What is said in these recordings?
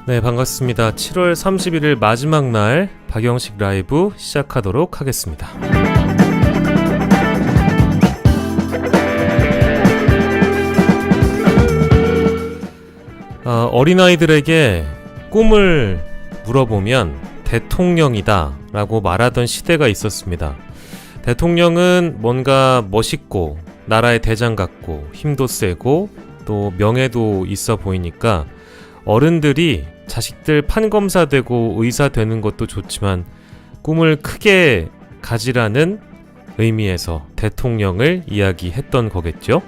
네, 반갑습니다. 7월 31일 마지막 날 박영식 라이브 시작하도록 하겠습니다. 어린아이들에게 꿈을 물어보면 대통령이다 라고 말하던 시대가 있었습니다. 대통령은 뭔가 멋있고 나라의 대장 같고 힘도 세고 또 명예도 있어 보이니까 어른들이 자식들 판검사 되고 의사 되는 것도 좋지만 꿈을 크게 가지라는 의미에서 대통령을 이야기했던 거겠죠.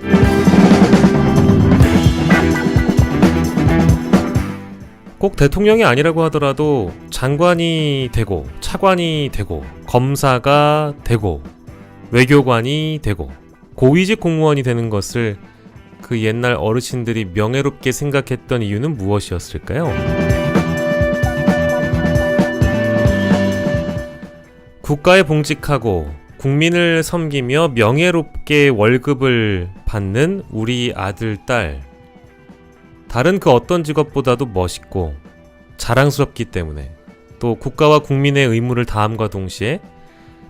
꼭 대통령이 아니라고 하더라도 장관이 되고 차관이 되고 검사가 되고 외교관이 되고 고위직 공무원이 되는 것을 그 옛날 어르신들이 명예롭게 생각했던 이유는 무엇이었을까요? 국가에 봉직하고 국민을 섬기며 명예롭게 월급을 받는 우리 아들, 딸, 다른 그 어떤 직업보다도 멋있고 자랑스럽기 때문에 또 국가와 국민의 의무를 다함과 동시에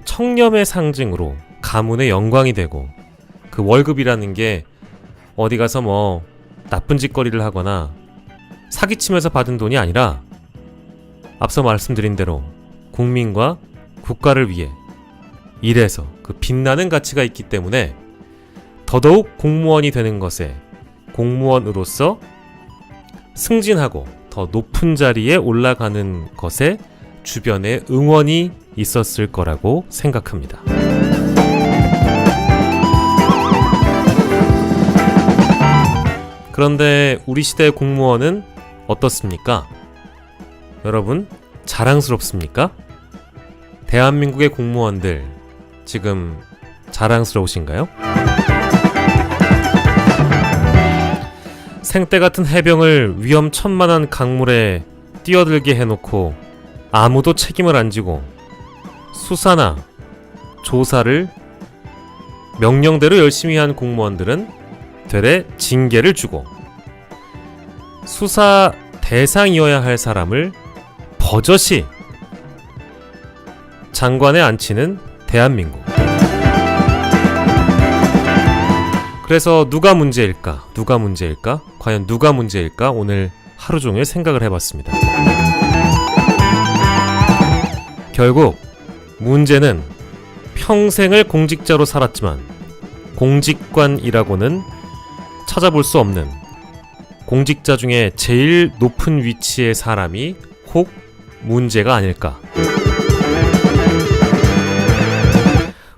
청렴의 상징으로 가문의 영광이 되고 그 월급이라는 게 어디 가서 뭐 나쁜 짓거리를 하거나 사기치면서 받은 돈이 아니라 앞서 말씀드린 대로 국민과 국가를 위해 일해서 그 빛나는 가치가 있기 때문에 더더욱 공무원이 되는 것에 공무원으로서 승진하고 더 높은 자리에 올라가는 것에 주변에 응원이 있었을 거라고 생각합니다. 그런데 우리 시대의 공무원은 어떻습니까? 여러분, 자랑스럽습니까? 대한민국의 공무원들 지금 자랑스러우신가요? 생떼 같은 해병을 위험천만한 강물에 뛰어들게 해놓고 아무도 책임을 안 지고 수사나 조사를 명령대로 열심히 한 공무원들은 되레 징계를 주고 수사 대상이어야 할 사람을 버젓이 장관에 앉히는 대한민국. 그래서 누가 문제일까? 과연 누가 문제일까? 오늘 하루 종일 생각을 해봤습니다. 결국 문제는 평생을 공직자로 살았지만 공직관이라고는 찾아볼 수 없는 공직자 중에 제일 높은 위치의 사람이 혹 문제가 아닐까.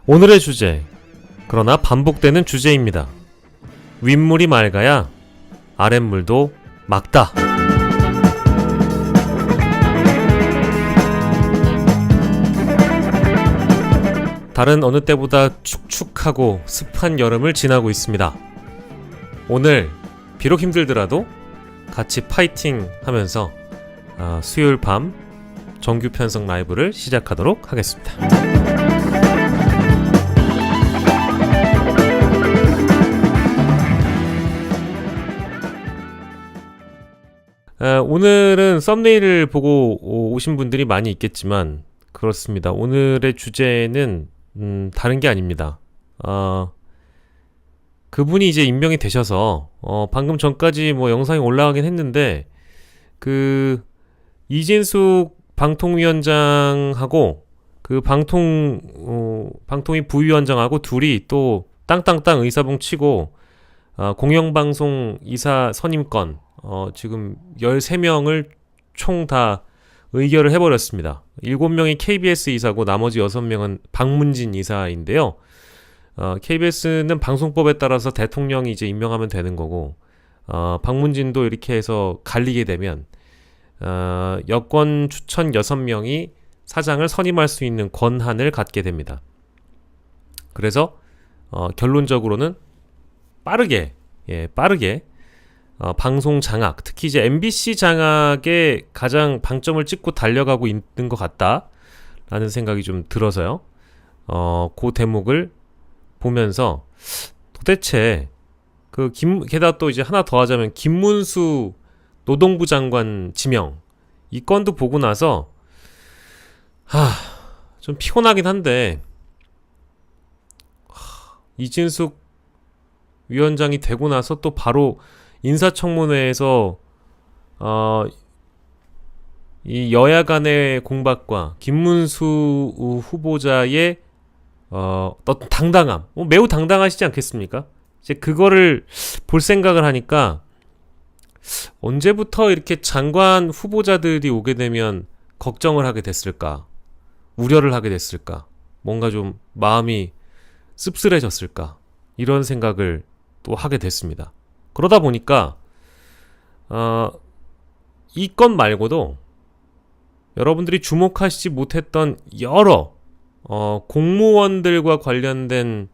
오늘의 주제, 그러나 반복되는 주제입니다. 윗물이 맑아야 아랫물도 맑다. 다른 어느 때보다 축축하고 습한 여름을 지나고 있습니다. 오늘 비록 힘들더라도 같이 파이팅 하면서 수요일 밤 정규 편성 라이브를 시작하도록 하겠습니다. 오늘은 썸네일을 보고 오신 분들이 많이 있겠지만 그렇습니다. 오늘의 주제는 다른 게 아닙니다. 그분이 이제 임명이 되셔서 방금 전까지 뭐 영상이 올라가긴 했는데 그 이진숙 방통위원장하고 그 방통위 부위원장하고 둘이 또 땅땅땅 의사봉 치고 공영방송 이사 선임권 지금 13명을 총 다 의결을 해버렸습니다. 7명이 KBS 이사고 나머지 6명은 박문진 이사인데요. KBS는 방송법에 따라서 대통령이 이제 임명하면 되는 거고 박문진도 이렇게 해서 갈리게 되면 여권 추천 6명이 사장을 선임할 수 있는 권한을 갖게 됩니다. 그래서 결론적으로는 빠르게 방송 장악, 특히 이제 MBC 장악에 가장 방점을 찍고 달려가고 있는 것 같다라는 생각이 좀 들어서요. 그 대목을 보면서 도대체 게다가 또 이제 하나 더 하자면 김문수 노동부 장관 지명, 이 건도 보고 나서 좀 피곤하긴 한데 이진숙 위원장이 되고 나서 또 바로 인사청문회에서 이 여야 간의 공박과 김문수 후보자의 어떤 당당함, 매우 당당하시지 않겠습니까? 이제 그거를 볼 생각을 하니까 언제부터 이렇게 장관 후보자들이 오게 되면 걱정을 하게 됐을까? 우려를 하게 됐을까? 뭔가 좀 마음이 씁쓸해졌을까? 이런 생각을 또 하게 됐습니다. 그러다 보니까 이 건 말고도 여러분들이 주목하시지 못했던 여러 공무원들과 관련된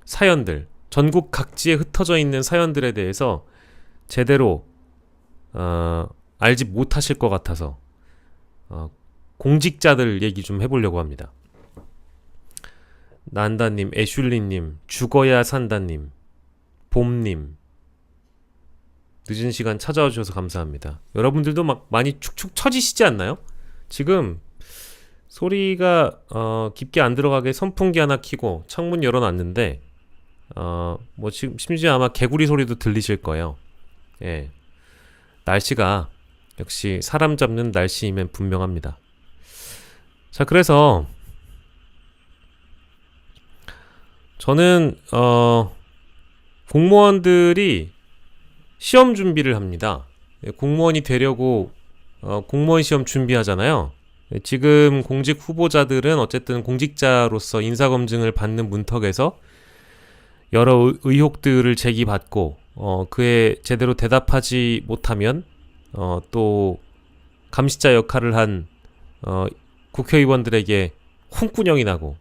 사연들, 전국 각지에 흩어져 있는 사연들에 대해서 제대로 알지 못하실 것 같아서 공직자들 얘기 좀 해보려고 합니다. 난다님, 애슐리님, 죽어야 산다님, 봄님, 늦은 시간 찾아와 주셔서 감사합니다. 여러분들도 막 많이 축축 처지시지 않나요? 지금 소리가 깊게 안 들어가게 선풍기 하나 켜고 창문 열어놨는데 뭐 지금 심지어 아마 개구리 소리도 들리실 거예요. 예, 날씨가 역시 사람 잡는 날씨이면 분명합니다. 자, 그래서 저는 공무원들이 시험 준비를 합니다. 공무원이 되려고 공무원 시험 준비하잖아요. 지금 공직 후보자들은 어쨌든 공직자로서 인사검증을 받는 문턱에서 여러 의혹들을 제기받고 그에 제대로 대답하지 못하면 또 감시자 역할을 한 국회의원들에게 홍군형이 나고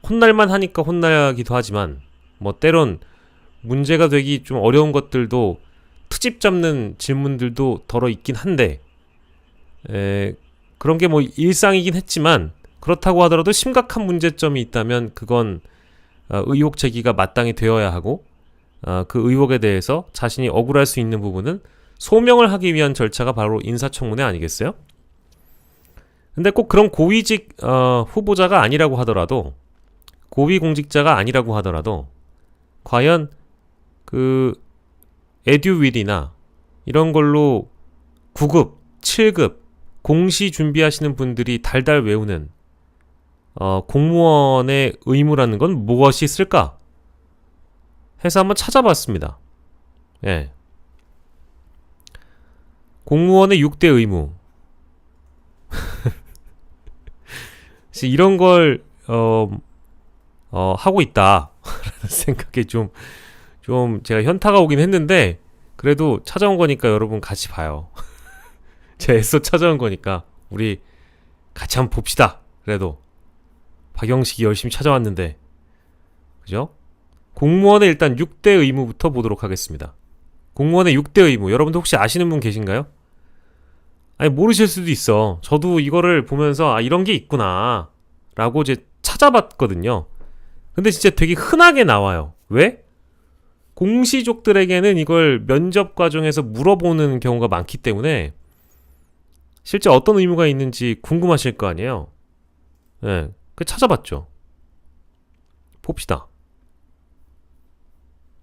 혼날만 하니까 혼나기도 하지만 뭐 때론 문제가 되기 좀 어려운 것들도 트집 잡는 질문들도 덜어 있긴 한데 그런 게 뭐 일상이긴 했지만 그렇다고 하더라도 심각한 문제점이 있다면 그건 의혹 제기가 마땅히 되어야 하고 그 의혹에 대해서 자신이 억울할 수 있는 부분은 소명을 하기 위한 절차가 바로 인사청문회 아니겠어요? 근데 꼭 그런 고위직 후보자가 아니라고 하더라도 고위공직자가 아니라고 하더라도 과연 그 에듀윌이나 이런 걸로 9급, 7급 공시 준비하시는 분들이 달달 외우는 공무원의 의무라는 건 무엇이 있을까? 해서 한번 찾아봤습니다. 예. 공무원의 6대 의무. 이런 걸 하고 있다 라는 생각에 좀 제가 현타가 오긴 했는데 그래도 찾아온 거니까 여러분 같이 봐요. 제가 애써 찾아온 거니까 우리 같이 한번 봅시다. 그래도 박영식이 열심히 찾아왔는데 그죠? 공무원의 일단 6대 의무부터 보도록 하겠습니다. 공무원의 6대 의무 여러분들 혹시 아시는 분 계신가요? 아니 모르실 수도 있어. 저도 이거를 보면서 이런 게 있구나 라고 이제 찾아봤거든요. 근데 진짜 되게 흔하게 나와요. 왜? 공시족들에게는 이걸 면접 과정에서 물어보는 경우가 많기 때문에 실제 어떤 의무가 있는지 궁금하실 거 아니에요. 네, 그 찾아봤죠. 봅시다.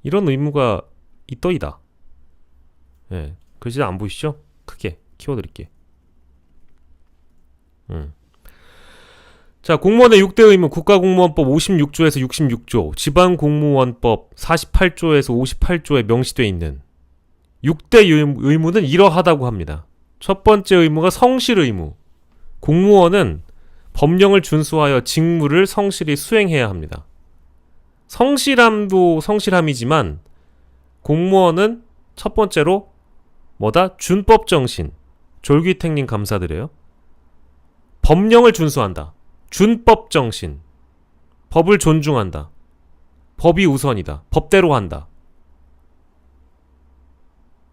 이런 의무가 있더이다. 네, 글씨 안 보이시죠? 크게 키워드릴게. 자, 공무원의 6대 의무 국가공무원법 56조에서 66조, 지방공무원법 48조에서 58조에 명시되어 있는 6대 의무는 이러하다고 합니다. 첫 번째 의무가 성실 의무. 공무원은 법령을 준수하여 직무를 성실히 수행해야 합니다. 성실함도 성실함이지만 공무원은 첫 번째로 뭐다? 준법정신. 졸기탱님 감사드려요. 법령을 준수한다. 준법정신. 법을 존중한다. 법이 우선이다. 법대로 한다.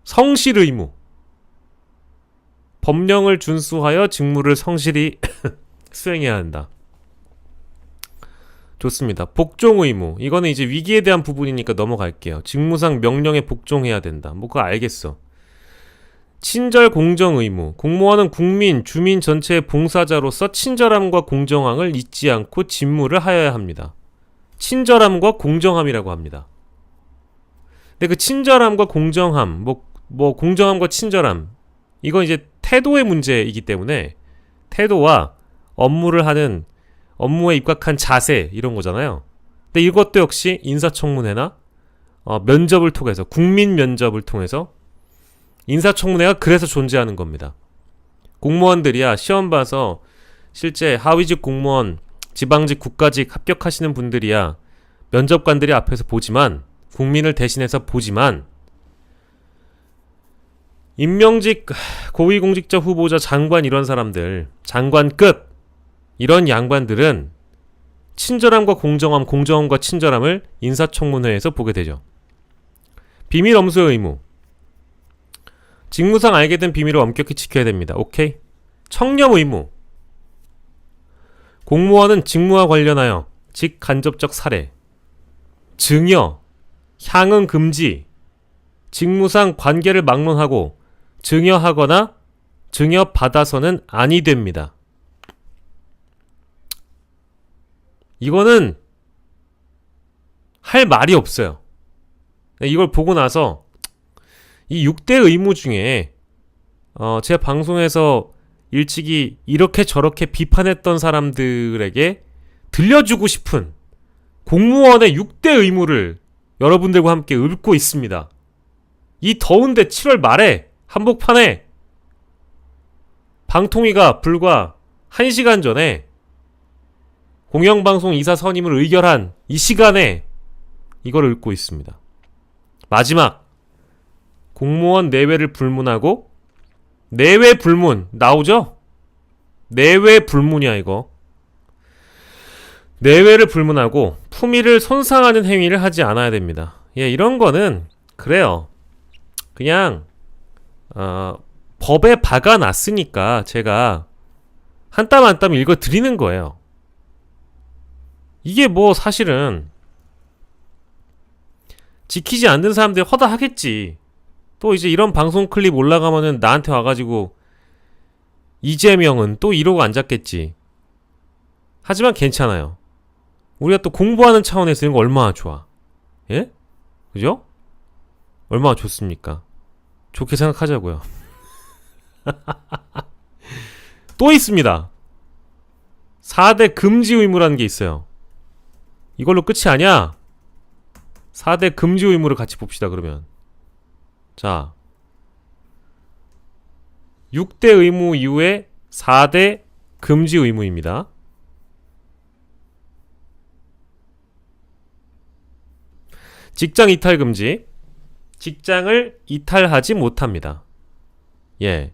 성실 의무. 법령을 준수하여 직무를 성실히 수행해야 한다. 좋습니다. 복종 의무. 이거는 이제 위기에 대한 부분이니까 넘어갈게요. 직무상 명령에 복종해야 된다. 뭐 그거 알겠어. 친절 공정 의무. 공무원은 국민, 주민 전체의 봉사자로서 친절함과 공정함을 잊지 않고 직무를 하여야 합니다. 친절함과 공정함이라고 합니다. 근데 그 친절함과 공정함, 공정함과 친절함, 이건 이제 태도의 문제이기 때문에 태도와 업무를 하는, 업무에 입각한 자세, 이런 거잖아요. 근데 이것도 역시 인사청문회나 면접을 통해서, 국민 면접을 통해서, 인사청문회가 그래서 존재하는 겁니다. 공무원들이야 시험 봐서 실제 하위직 공무원, 지방직, 국가직 합격하시는 분들이야 면접관들이 앞에서 보지만, 국민을 대신해서 보지만, 임명직, 고위공직자 후보자, 장관, 이런 사람들, 장관급 이런 양반들은 친절함과 공정함, 공정함과 친절함을 인사청문회에서 보게 되죠. 비밀 엄수의 의무. 직무상 알게 된 비밀을 엄격히 지켜야 됩니다. 오케이? 청렴 의무. 공무원은 직무와 관련하여 직간접적 살해, 증여, 향응 금지, 직무상 관계를 막론하고 증여하거나 증여받아서는 아니 됩니다. 이거는 할 말이 없어요. 이걸 보고 나서 이 6대 의무 중에 제 방송에서 일찍이 이렇게 저렇게 비판했던 사람들에게 들려주고 싶은 공무원의 6대 의무를 여러분들과 함께 읊고 있습니다. 이 더운데 7월 말에 한복판에 방통위가 불과 1시간 전에 공영방송 이사 선임을 의결한 이 시간에 이걸 읊고 있습니다. 마지막, 공무원 내외를 불문하고, 내외 불문 나오죠? 내외 불문이야 이거. 내외를 불문하고 품위를 손상하는 행위를 하지 않아야 됩니다. 예, 이런 거는 그래요. 그냥 법에 박아놨으니까 제가 한 땀 한 땀 읽어드리는 거예요. 이게 뭐 사실은 지키지 않는 사람들이 허다하겠지. 또 이제 이런 방송 클립 올라가면은 나한테 와가지고 이재명은 또 이러고 앉았겠지. 하지만 괜찮아요. 우리가 또 공부하는 차원에서 이런 거 얼마나 좋아. 예? 그죠? 얼마나 좋습니까? 좋게 생각하자고요. 또 있습니다. 4대 금지 의무라는 게 있어요. 이걸로 끝이 아니야. 4대 금지 의무를 같이 봅시다 그러면. 자, 6대 의무 이후에 4대 금지 의무입니다. 직장 이탈 금지. 직장을 이탈하지 못합니다. 예.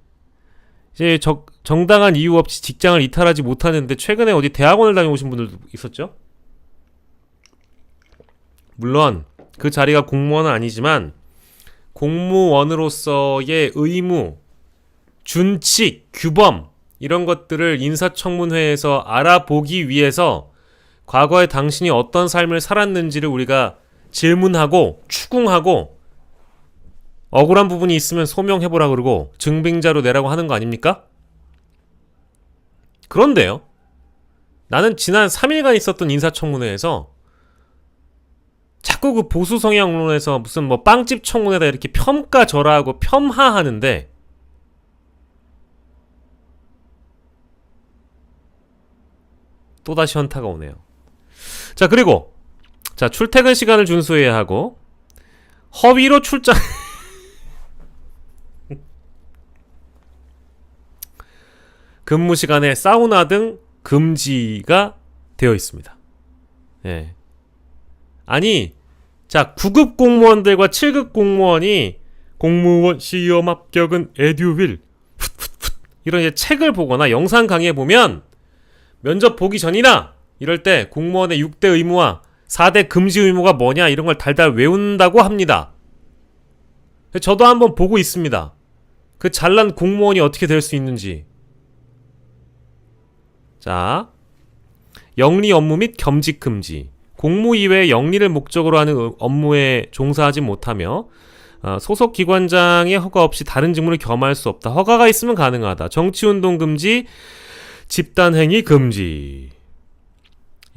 이제 정당한 이유 없이 직장을 이탈하지 못하는데 최근에 어디 대학원을 다녀오신 분들도 있었죠? 물론 그 자리가 공무원은 아니지만 공무원으로서의 의무, 준칙, 규범 이런 것들을 인사청문회에서 알아보기 위해서 과거에 당신이 어떤 삶을 살았는지를 우리가 질문하고 추궁하고 억울한 부분이 있으면 소명해보라 그러고 증빙자료 내라고 하는 거 아닙니까? 그런데요, 나는 지난 3일간 있었던 인사청문회에서 자꾸 그 보수 성향론에서 무슨 뭐 빵집 청문회다 이렇게 평가절하하고 폄하하는데 또다시 현타가 오네요. 자, 그리고 자, 출퇴근 시간을 준수해야 하고 허위로 출장 근무 시간에 사우나 등 금지가 되어 있습니다. 예. 아니, 자, 9급 공무원들과 7급 공무원이 공무원 시험 합격은 에듀윌 이런 이제 책을 보거나 영상 강의에 보면 면접 보기 전이나 이럴 때 공무원의 6대 의무와 4대 금지 의무가 뭐냐 이런 걸 달달 외운다고 합니다. 저도 한번 보고 있습니다. 그 잘난 공무원이 어떻게 될 수 있는지. 자, 영리 업무 및 겸직 금지. 공무 이외에 영리를 목적으로 하는 업무에 종사하지 못하며 소속 기관장의 허가 없이 다른 직무를 겸할 수 없다. 허가가 있으면 가능하다. 정치운동 금지, 집단행위 금지.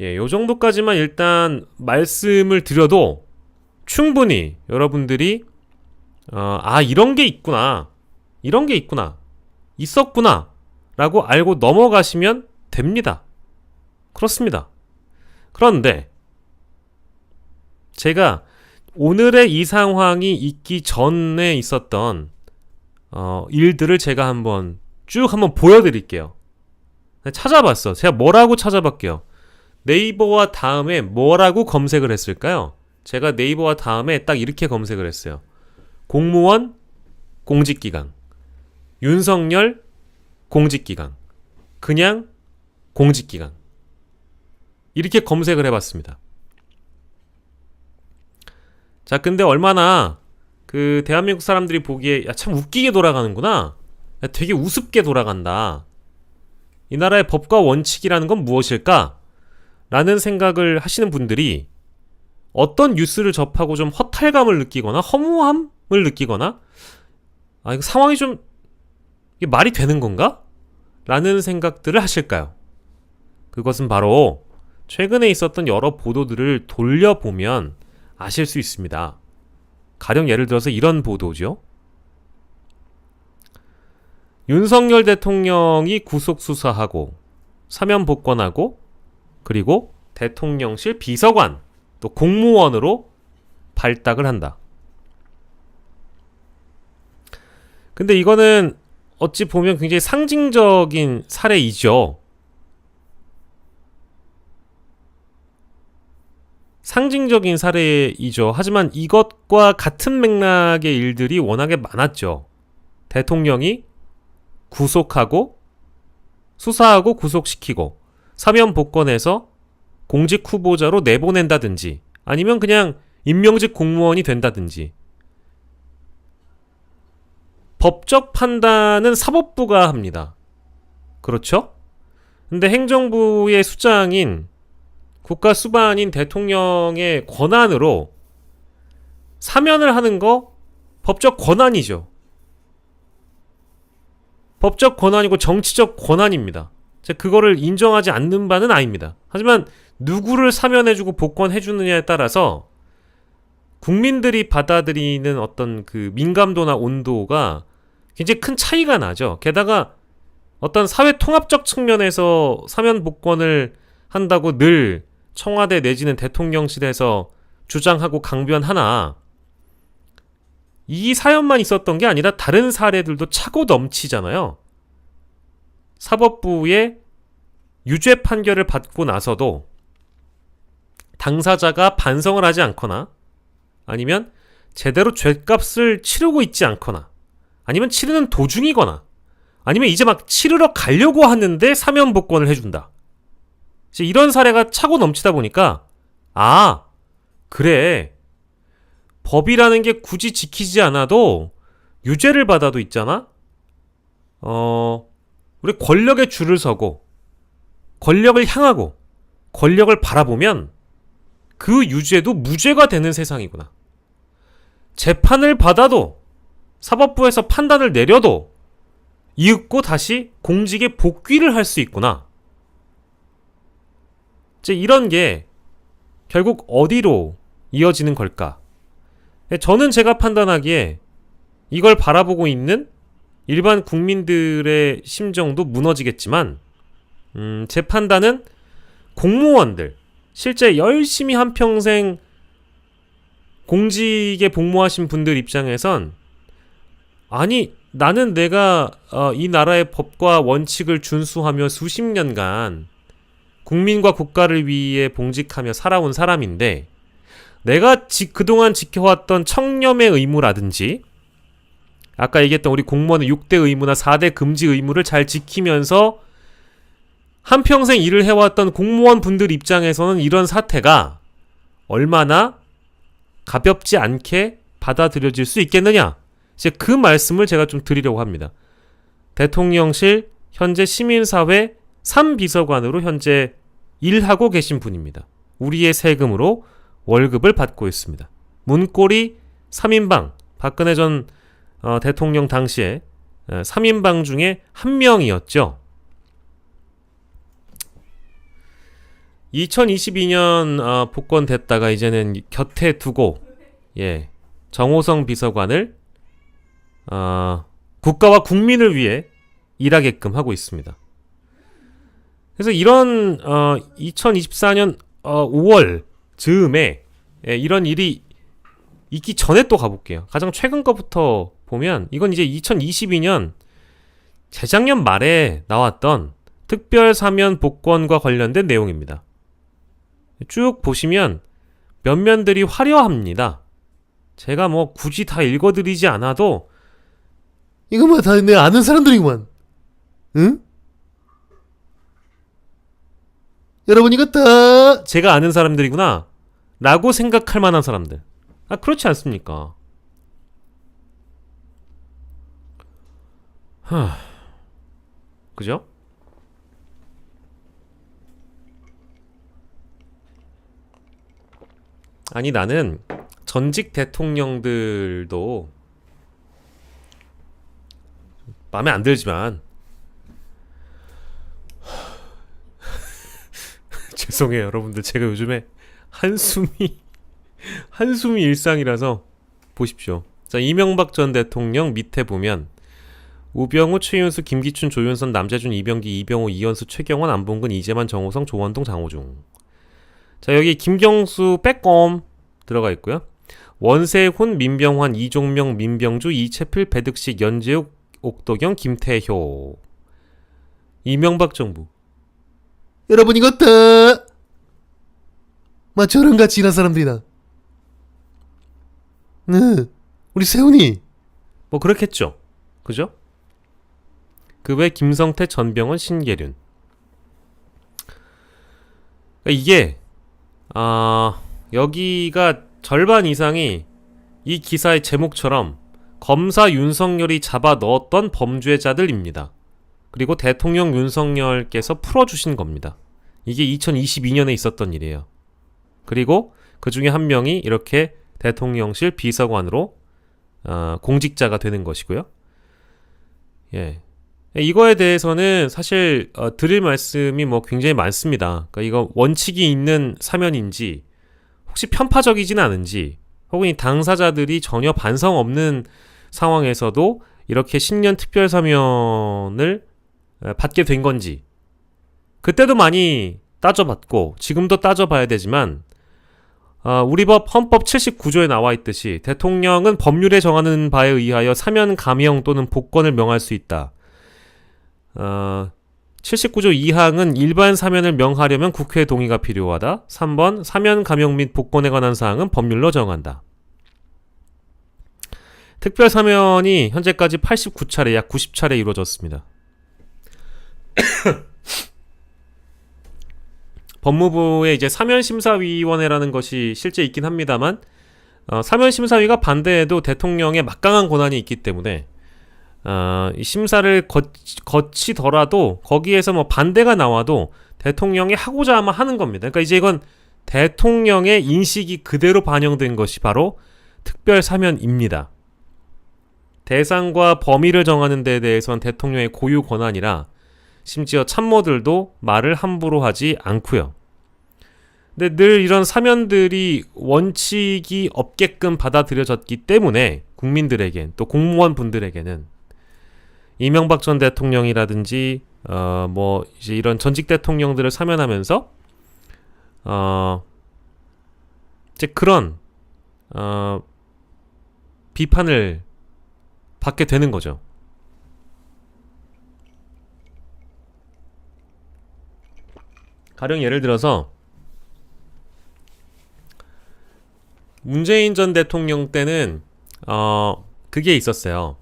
예, 요 정도까지만 일단 말씀을 드려도 충분히 여러분들이 이런 게 있구나. 이런 게 있구나. 있었구나. 라고 알고 넘어가시면 됩니다. 그렇습니다. 그런데 제가 오늘의 이 상황이 있기 전에 있었던 일들을 제가 한번 보여드릴게요. 찾아봤어. 제가 뭐라고 찾아봤게요. 네이버와 다음에 뭐라고 검색을 했을까요? 제가 네이버와 다음에 딱 이렇게 검색을 했어요. 공무원 공직기강, 윤석열 공직기강, 그냥 공직기강, 이렇게 검색을 해봤습니다. 자, 근데 얼마나 대한민국 사람들이 보기에 참 웃기게 돌아가는구나, 되게 우습게 돌아간다, 이 나라의 법과 원칙이라는 건 무엇일까? 라는 생각을 하시는 분들이 어떤 뉴스를 접하고 좀 허탈감을 느끼거나 허무함을 느끼거나 이거 상황이 좀 이게 말이 되는 건가? 라는 생각들을 하실까요? 그것은 바로 최근에 있었던 여러 보도들을 돌려보면 아실 수 있습니다. 가령 예를 들어서 이런 보도죠. 윤석열 대통령이 구속수사하고 사면 복권하고 그리고 대통령실 비서관 또 공무원으로 발탁을 한다. 근데 이거는 어찌 보면 굉장히 상징적인 사례이죠. 상징적인 사례이죠. 하지만 이것과 같은 맥락의 일들이 워낙에 많았죠. 대통령이 구속하고 수사하고 구속시키고 사면 복권해서 공직 후보자로 내보낸다든지 아니면 그냥 임명직 공무원이 된다든지. 법적 판단은 사법부가 합니다. 그렇죠? 근데 행정부의 수장인 국가수반인 대통령의 권한으로 사면을 하는 거 법적 권한이죠. 법적 권한이고 정치적 권한입니다. 제가 그거를 인정하지 않는 바는 아닙니다. 하지만 누구를 사면해주고 복권해주느냐에 따라서 국민들이 받아들이는 어떤 민감도나 온도가 굉장히 큰 차이가 나죠. 게다가 어떤 사회 통합적 측면에서 사면 복권을 한다고 늘 청와대 내지는 대통령실에서 주장하고 강변하나, 이 사연만 있었던 게 아니라 다른 사례들도 차고 넘치잖아요. 사법부의 유죄 판결을 받고 나서도 당사자가 반성을 하지 않거나 아니면 제대로 죄값을 치르고 있지 않거나 아니면 치르는 도중이거나 아니면 이제 막 치르러 가려고 하는데 사면 복권을 해준다. 이제 이런 사례가 차고 넘치다 보니까 그래, 법이라는 게 굳이 지키지 않아도 유죄를 받아도 있잖아. 우리 권력에 줄을 서고 권력을 향하고 권력을 바라보면 그 유죄도 무죄가 되는 세상이구나. 재판을 받아도 사법부에서 판단을 내려도 이윽고 다시 공직에 복귀를 할 수 있구나. 이제 이런 게 결국 어디로 이어지는 걸까? 저는 제가 판단하기에 이걸 바라보고 있는 일반 국민들의 심정도 무너지겠지만 제 판단은 공무원들, 실제 열심히 한평생 공직에 복무하신 분들 입장에선 나는 내가 이 나라의 법과 원칙을 준수하며 수십 년간 국민과 국가를 위해 봉직하며 살아온 사람인데 내가 그동안 지켜왔던 청렴의 의무라든지 아까 얘기했던 우리 공무원의 6대 의무나 4대 금지 의무를 잘 지키면서 한평생 일을 해왔던 공무원 분들 입장에서는 이런 사태가 얼마나 가볍지 않게 받아들여질 수 있겠느냐, 이제 그 말씀을 제가 좀 드리려고 합니다. 대통령실 현재 시민사회 3비서관으로 현재 일하고 계신 분입니다. 우리의 세금으로 월급을 받고 있습니다. 문고리 3인방 박근혜 전 대통령 당시에 3인방 중에 한 명이었죠. 2022년 복권됐다가 이제는 곁에 두고 정호성 비서관을 국가와 국민을 위해 일하게끔 하고 있습니다. 그래서 이런 2024년 5월 즈음에 이런 일이 있기 전에 또 가볼게요. 가장 최근 거부터 보면 이건 이제 2022년 재작년 말에 나왔던 특별 사면 복권과 관련된 내용입니다. 쭉 보시면 면면들이 화려합니다. 제가 뭐 굳이 다 읽어드리지 않아도 이거 뭐 다 내 아는 사람들이구만. 응? 여러분 이거 다 제가 아는 사람들이구나 라고 생각할 만한 사람들. 그렇지 않습니까? 그죠? 아니 나는 전직 대통령들도 마음에 안 들지만 죄송해요 여러분들. 제가 요즘에 한숨이 일상이라서 보십시오. 자, 이명박 전 대통령 밑에 보면 우병우, 최윤수, 김기춘, 조윤선, 남재준, 이병기, 이병호, 이현수, 최경원, 안봉근, 이재만, 정호성, 조원동, 장호중. 자, 여기 김경수 빼꼼 들어가 있고요. 원세훈, 민병환, 이종명, 민병주, 이채필, 배득식, 연재욱, 옥도경, 김태효. 이명박 정부. 여러분 이거 다 저랑 같이 일한 사람들이다. 우리 세훈이 뭐 그렇겠죠. 그죠? 그 외 김성태, 전병헌, 신계륜. 이게 여기가 절반 이상이 이 기사의 제목처럼 검사 윤석열이 잡아 넣었던 범죄자들입니다. 그리고 대통령 윤석열께서 풀어주신 겁니다. 이게 2022년에 있었던 일이에요. 그리고 그 중에 한 명이 이렇게 대통령실 비서관으로 공직자가 되는 것이고요. 이거에 대해서는 사실 드릴 말씀이 뭐 굉장히 많습니다. 그러니까 이거 원칙이 있는 사면인지 혹시 편파적이진 않은지 혹은 이 당사자들이 전혀 반성 없는 상황에서도 이렇게 신년 특별 사면을 받게 된 건지 그때도 많이 따져봤고 지금도 따져봐야 되지만 우리 법 헌법 79조에 나와 있듯이 대통령은 법률에 정하는 바에 의하여 사면 감형 또는 복권을 명할 수 있다. 79조 2항은 일반 사면을 명하려면 국회의 동의가 필요하다. 3번 사면 감형 및 복권에 관한 사항은 법률로 정한다. 특별 사면이 현재까지 89차례 약 90차례 이루어졌습니다. 법무부의 이제 사면심사위원회라는 것이 실제 있긴 합니다만 사면심사위가 반대해도 대통령의 막강한 권한이 있기 때문에 이 심사를 거치더라도 거기에서 뭐 반대가 나와도 대통령이 하고자 하면 하는 겁니다. 그러니까 이제 이건 대통령의 인식이 그대로 반영된 것이 바로 특별 사면입니다. 대상과 범위를 정하는 데 대해서는 대통령의 고유 권한이라 심지어 참모들도 말을 함부로 하지 않고요. 근데 늘 이런 사면들이 원칙이 없게끔 받아들여졌기 때문에 국민들에겐 또 공무원분들에게는 이명박 전 대통령이라든지 뭐 이제 이런 전직 대통령들을 사면하면서 이제 그런 비판을 받게 되는 거죠. 가령 예를 들어서 문재인 전 대통령 때는 그게 있었어요.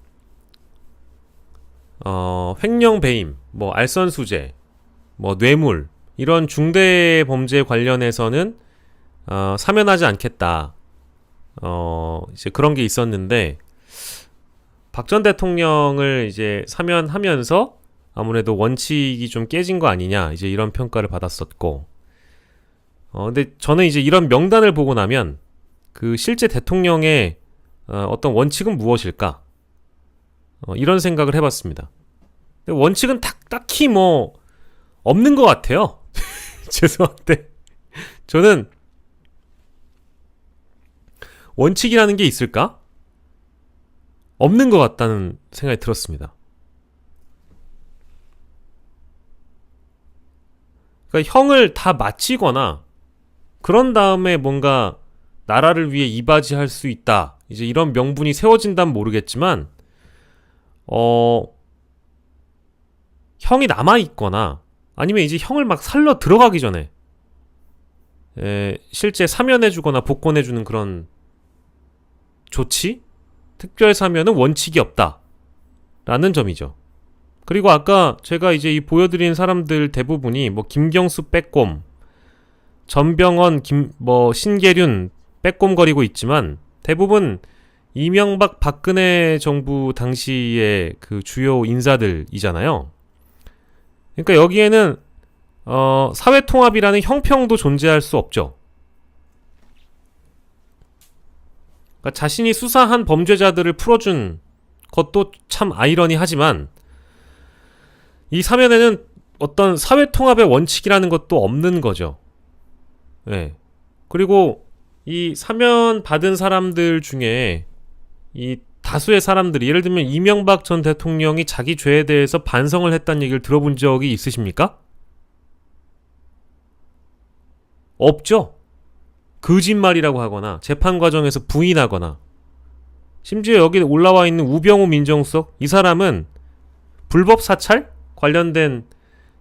횡령 배임, 뭐 알선수재, 뭐 뇌물 이런 중대 범죄 관련해서는 사면하지 않겠다. 이제 그런 게 있었는데 박 전 대통령을 이제 사면하면서 아무래도 원칙이 좀 깨진 거 아니냐 이제 이런 평가를 받았었고 근데 저는 이제 이런 명단을 보고 나면 그 실제 대통령의 어떤 원칙은 무엇일까? 이런 생각을 해봤습니다. 근데 원칙은 딱히 뭐 없는 것 같아요. 죄송한데 저는 원칙이라는 게 있을까? 없는 것 같다는 생각이 들었습니다. 그러니까 형을 다 마치거나 그런 다음에 뭔가 나라를 위해 이바지할 수 있다. 이제 이런 명분이 세워진다면 모르겠지만 형이 남아있거나 아니면 이제 형을 막 살러 들어가기 전에 실제 사면해주거나 복권해주는 그런 조치? 특별 사면은 원칙이 없다 라는 점이죠. 그리고 아까 제가 이제 이 보여드린 사람들 대부분이 뭐 김경수 빼꼼, 전병헌, 신계륜 빼꼼거리고 있지만 대부분 이명박 박근혜 정부 당시의 그 주요 인사들이잖아요. 그러니까 여기에는 사회통합이라는 형평도 존재할 수 없죠. 그러니까 자신이 수사한 범죄자들을 풀어준 것도 참 아이러니하지만 이 사면에는 어떤 사회통합의 원칙이라는 것도 없는 거죠. 네. 그리고 이 사면 받은 사람들 중에 이 다수의 사람들이 예를 들면 이명박 전 대통령이 자기 죄에 대해서 반성을 했다는 얘기를 들어본 적이 있으십니까? 없죠. 거짓말이라고 하거나 재판 과정에서 부인하거나 심지어 여기 올라와 있는 우병우 민정수석 이 사람은 불법 사찰 관련된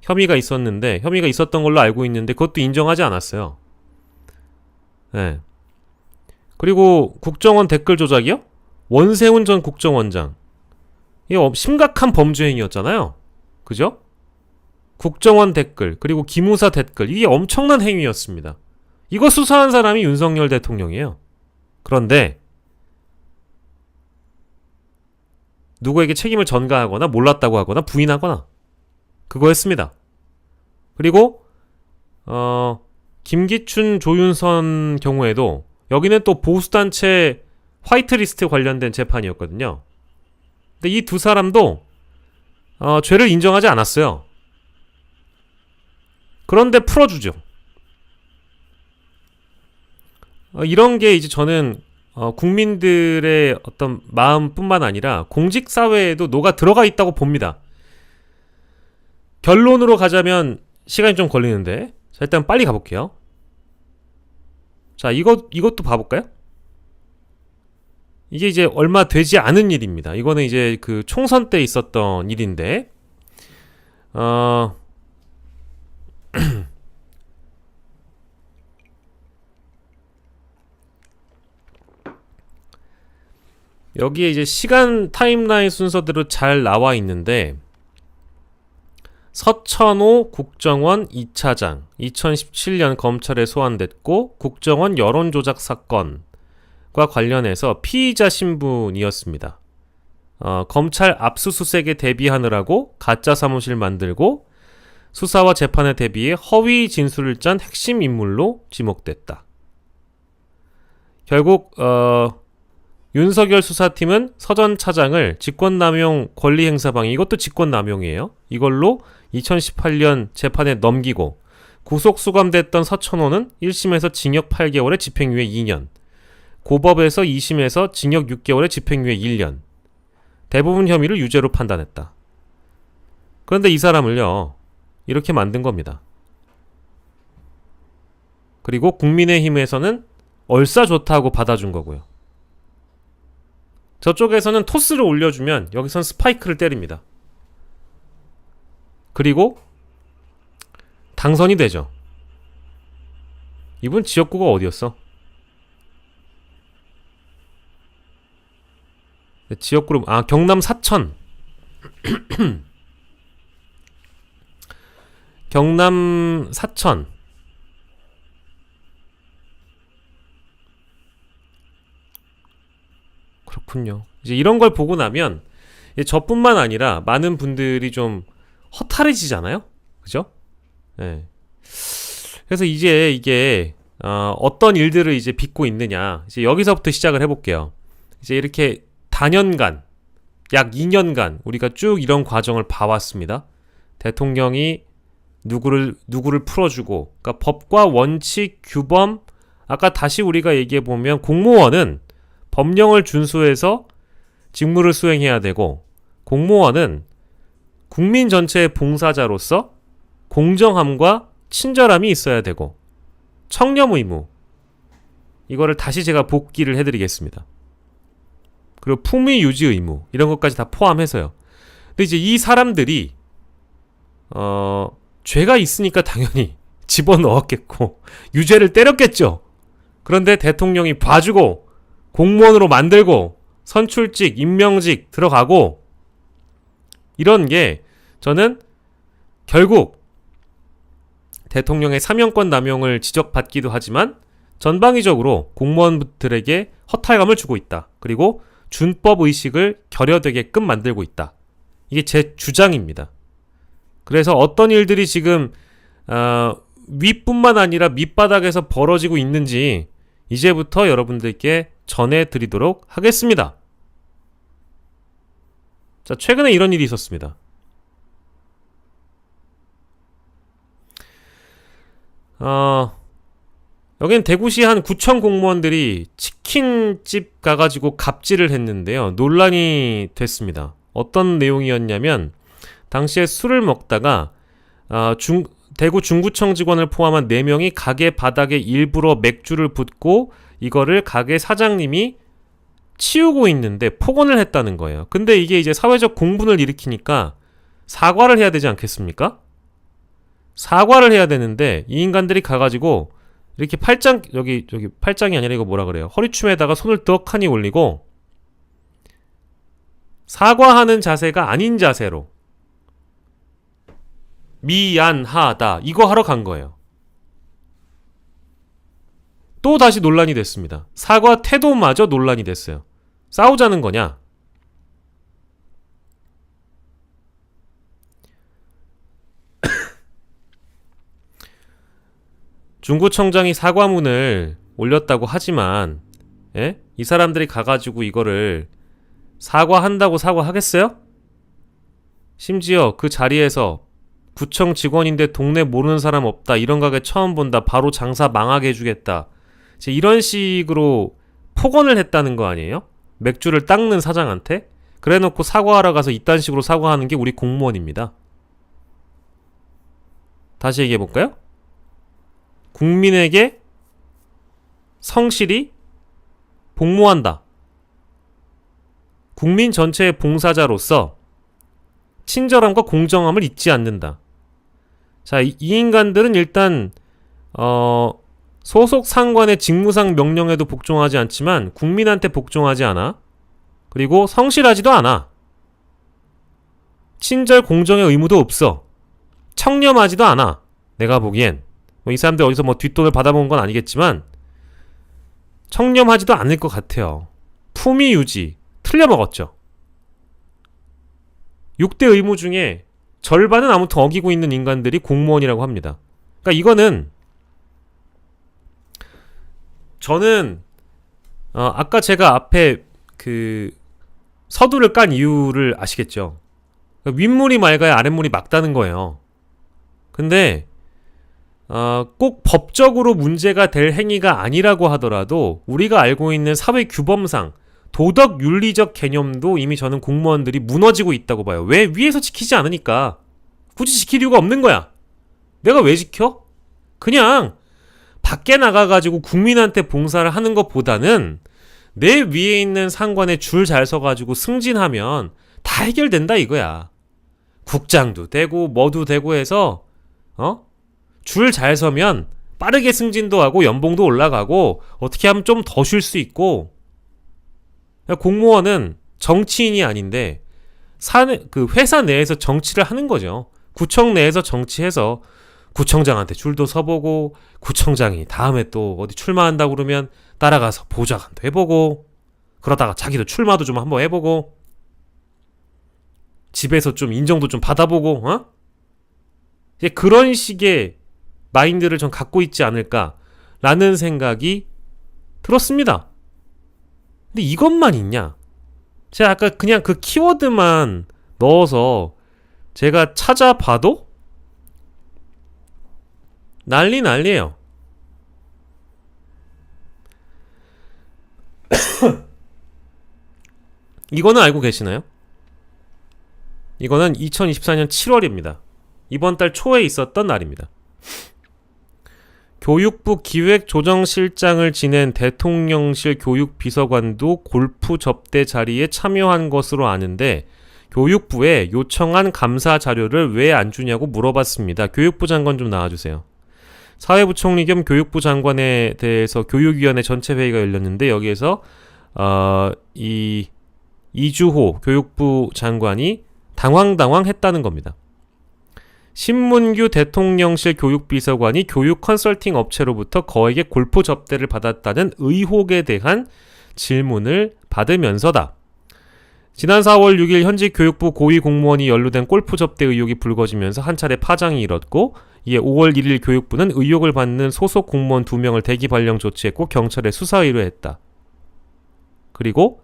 혐의가 있었던 걸로 알고 있는데 그것도 인정하지 않았어요. 네. 그리고 국정원 댓글 조작이요? 원세훈 전 국정원장 이게 심각한 범죄 행위였잖아요. 그죠? 국정원 댓글 그리고 기무사 댓글 이게 엄청난 행위였습니다. 이거 수사한 사람이 윤석열 대통령이에요. 그런데 누구에게 책임을 전가하거나 몰랐다고 하거나 부인하거나 그거였습니다. 그리고 김기춘, 조윤선 경우에도 여기는 또 보수단체 화이트리스트 관련된 재판이었거든요. 근데 이 두 사람도 죄를 인정하지 않았어요. 그런데 풀어주죠. 이런 게 이제 저는 국민들의 어떤 마음뿐만 아니라 공직사회에도 녹아 들어가 있다고 봅니다. 결론으로 가자면 시간이 좀 걸리는데 자 일단 빨리 가볼게요. 자 이것도 봐볼까요? 이게 이제 얼마 되지 않은 일입니다. 이거는 이제 그 총선 때 있었던 일인데 여기에 이제 시간 타임라인 순서대로 잘 나와 있는데 서천호 국정원 2차장 2017년 검찰에 소환됐고 국정원 여론조작 사건과 관련해서 피의자 신분이었습니다. 검찰 압수수색에 대비하느라고 가짜 사무실 만들고 수사와 재판에 대비해 허위 진술을 짠 핵심 인물로 지목됐다. 결국 윤석열 수사팀은 서전 차장을 직권남용 권리행사방해 이것도 직권남용이에요. 이걸로 2018년 재판에 넘기고 구속 수감됐던 서천호는 1심에서 징역 8개월에 집행유예 2년, 고법에서 2심에서 징역 6개월에 집행유예 1년, 대부분 혐의를 유죄로 판단했다. 그런데 이 사람을요, 이렇게 만든 겁니다. 그리고 국민의힘에서는 얼싸 좋다고 받아준 거고요. 저쪽에서는 토스를 올려주면 여기선 스파이크를 때립니다. 그리고 당선이 되죠. 이분 지역구가 어디였어? 지역구로 경남 사천. 경남 사천. 그렇군요. 이제 이런 걸 보고 나면 저뿐만 아니라 많은 분들이 좀 허탈해지잖아요. 그죠? 네. 그래서 이제 이게 어떤 일들을 이제 빚고 있느냐. 이제 여기서부터 시작을 해볼게요. 이제 이렇게 다년간, 약 2년간 우리가 쭉 이런 과정을 봐왔습니다. 대통령이 누구를 풀어주고, 그러니까 법과 원칙, 규범, 아까 다시 우리가 얘기해보면 공무원은 법령을 준수해서 직무를 수행해야 되고, 공무원은 국민 전체의 봉사자로서 공정함과 친절함이 있어야 되고, 청렴 의무, 이거를 다시 제가 복기를 해드리겠습니다. 그리고 품위 유지 의무, 이런 것까지 다 포함해서요. 근데 이제 이 사람들이 죄가 있으니까 당연히 집어넣었겠고 유죄를 때렸겠죠. 그런데 대통령이 봐주고 공무원으로 만들고 선출직, 임명직 들어가고, 이런 게 저는 결국 대통령의 사명권 남용을 지적받기도 하지만 전방위적으로 공무원들에게 허탈감을 주고 있다. 그리고 준법 의식을 결여되게끔 만들고 있다. 이게 제 주장입니다. 그래서 어떤 일들이 지금 윗뿐만 아니라 밑바닥에서 벌어지고 있는지 이제부터 여러분들께 전해드리도록 하겠습니다. 자, 최근에 이런 일이 있었습니다. 여기는 대구시 한 구청 공무원들이 치킨집 가가지고 갑질을 했는데요. 논란이 됐습니다. 어떤 내용이었냐면, 당시에 술을 먹다가 대구 중구청 직원을 포함한 4명이 가게 바닥에 일부러 맥주를 붓고 이거를 가게 사장님이 치우고 있는데 폭언을 했다는 거예요. 근데 이게 이제 사회적 공분을 일으키니까 사과를 해야 되지 않겠습니까? 사과를 해야 되는데 이 인간들이 가가지고 이렇게 여기 팔짱이 아니라 이거 뭐라 그래요? 허리춤에다가 손을 떡하니 올리고 사과하는 자세가 아닌 자세로 미안하다 이거 하러 간 거예요. 또 다시 논란이 됐습니다. 사과 태도마저 논란이 됐어요. 싸우자는 거냐? 중구청장이 사과문을 올렸다고 하지만, 예? 이 사람들이 가가지고 이거를 사과한다고 사과하겠어요? 심지어 그 자리에서 구청 직원인데 동네 모르는 사람 없다, 이런 가게 처음 본다, 바로 장사 망하게 해주겠다, 이런 식으로 폭언을 했다는 거 아니에요? 맥주를 닦는 사장한테? 그래놓고 사과하러 가서 이딴 식으로 사과하는 게 우리 공무원입니다. 다시 얘기해볼까요? 국민에게 성실히 복무한다. 국민 전체의 봉사자로서 친절함과 공정함을 잊지 않는다. 자, 이 인간들은 일단 소속 상관의 직무상 명령에도 복종하지 않지만 국민한테 복종하지 않아. 그리고 성실하지도 않아. 친절 공정의 의무도 없어. 청렴하지도 않아. 내가 보기엔 이 사람들 어디서 뒷돈을 받아본 건 아니겠지만 청렴하지도 않을 것 같아요. 품위 유지 틀려먹었죠. 6대 의무 중에 절반은 아무튼 어기고 있는 인간들이 공무원이라고 합니다. 그러니까 이거는 저는 아까 제가 앞에 그 서두를 깐 이유를 아시겠죠? 그러니까 윗물이 맑아야 아랫물이 맑다는 거예요. 근데 꼭 법적으로 문제가 될 행위가 아니라고 하더라도 우리가 알고 있는 사회 규범상 도덕 윤리적 개념도 이미 저는 공무원들이 무너지고 있다고 봐요. 왜? 위에서 지키지 않으니까. 굳이 지킬 이유가 없는 거야. 내가 왜 지켜? 그냥 밖에 나가가지고 국민한테 봉사를 하는 것보다는 내 위에 있는 상관에 줄 잘 서가지고 승진하면 다 해결된다 이거야. 국장도 되고 뭐도 되고 해서 줄 잘 서면 빠르게 승진도 하고 연봉도 올라가고 어떻게 하면 좀 더 쉴 수 있고. 공무원은 정치인이 아닌데 그 회사 내에서 정치를 하는 거죠. 구청 내에서 정치해서 구청장한테 줄도 서보고, 구청장이 다음에 또 어디 출마한다고 그러면 따라가서 보좌관도 해보고, 그러다가 자기도 출마도 좀 한번 해보고, 집에서 좀 인정도 좀 받아보고, 이제 그런 식의 마인드를 전 갖고 있지 않을까라는 생각이 들었습니다. 근데 이것만 있냐? 제가 아까 그냥 그 키워드만 넣어서 제가 찾아봐도 난리예요. 이거는 알고 계시나요? 이거는 2024년 7월입니다. 이번 달 초에 있었던 날입니다. 교육부 기획조정실장을 지낸 대통령실 교육비서관도 골프 접대 자리에 참여한 것으로 아는데 교육부에 요청한 감사 자료를 왜 안 주냐고 물어봤습니다. 교육부 장관 좀 나와주세요. 사회부총리 겸 교육부 장관에 대해서 교육위원회 전체 회의가 열렸는데 여기에서 이 이주호 교육부 장관이 당황했다는 겁니다. 신문규 대통령실 교육비서관이 교육 컨설팅 업체로부터 거액의 골프 접대를 받았다는 의혹에 대한 질문을 받으면서다. 지난 4월 6일 현직 교육부 고위 공무원이 연루된 골프 접대 의혹이 불거지면서 한 차례 파장이 일었고 이에 5월 1일 교육부는 의혹을 받는 소속 공무원 2명을 대기 발령 조치했고 경찰에 수사 의뢰했다. 그리고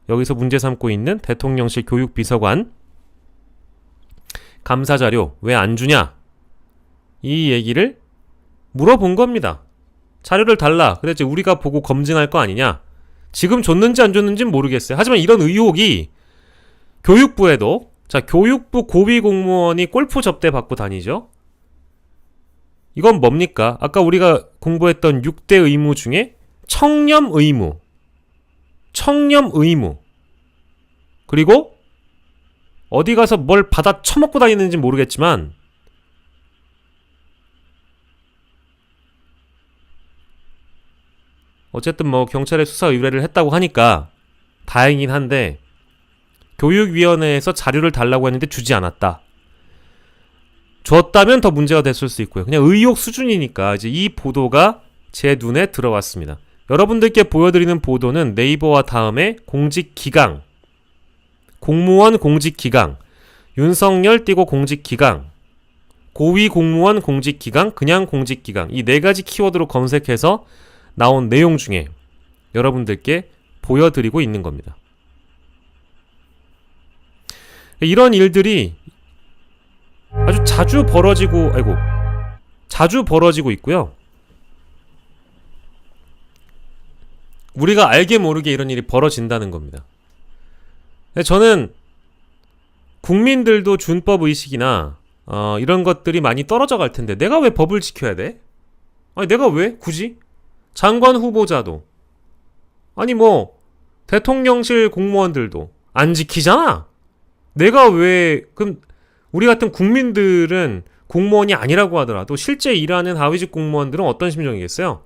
여기서 문제 삼고 있는 대통령실 교육비서관 감사자료 왜 안 주냐? 이 얘기를 물어본 겁니다. 자료를 달라. 그랬지 우리가 보고 검증할 거 아니냐? 지금 줬는지 안 줬는지는 모르겠어요. 하지만 이런 의혹이 교육부에도 교육부 고위 공무원이 골프 접대 받고 다니죠? 이건 뭡니까? 아까 우리가 공부했던 6대 의무 중에 청렴 의무 그리고 어디 가서 뭘 받아 처먹고 다니는지 모르겠지만 어쨌든 뭐 경찰에 수사 의뢰를 했다고 하니까 다행이긴 한데 교육위원회에서 자료를 달라고 했는데 주지 않았다. 줬다면 더 문제가 됐을 수 있고요. 그냥 의혹 수준이니까 이제 이 보도가 제 눈에 들어왔습니다. 여러분들께 보여드리는 보도는 네이버와 다음에 공직기강, 공무원 공직기강, 윤석열 띄고 공직기강, 고위공무원 공직기강, 그냥 공직기강 이 4가지 키워드로 검색해서 나온 내용 중에 여러분들께 보여드리고 있는 겁니다. 이런 일들이 아주 자주 벌어지고 있고요. 우리가 알게 모르게 이런 일이 벌어진다는 겁니다. 저는 국민들도 준법 의식이나 이런 것들이 많이 떨어져 갈 텐데 내가 왜 법을 지켜야 돼? 아니 내가 왜 굳이? 장관 후보자도 아니 뭐 대통령실 공무원들도 안 지키잖아. 내가 왜 그럼 우리 같은 국민들은 공무원이 아니라고 하더라도 실제 일하는 하위직 공무원들은 어떤 심정이겠어요?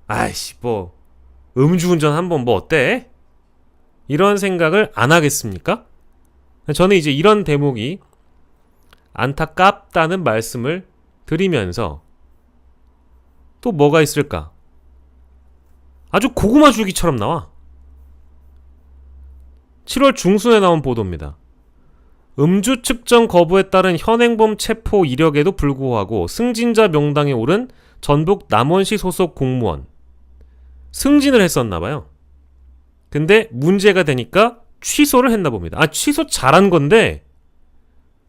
아이씨 뭐 음주운전 한번 뭐 어때? 이런 생각을 안 하겠습니까? 저는 이제 이런 대목이 안타깝다는 말씀을 드리면서 또 뭐가 있을까? 아주 고구마 줄기처럼 나와. 7월 중순에 나온 보도입니다. 음주 측정 거부에 따른 현행범 체포 이력에도 불구하고 승진자 명단에 오른 전북 남원시 소속 공무원 승진을 했었나봐요. 근데 문제가 되니까 취소를 했나 봅니다. 취소 잘한 건데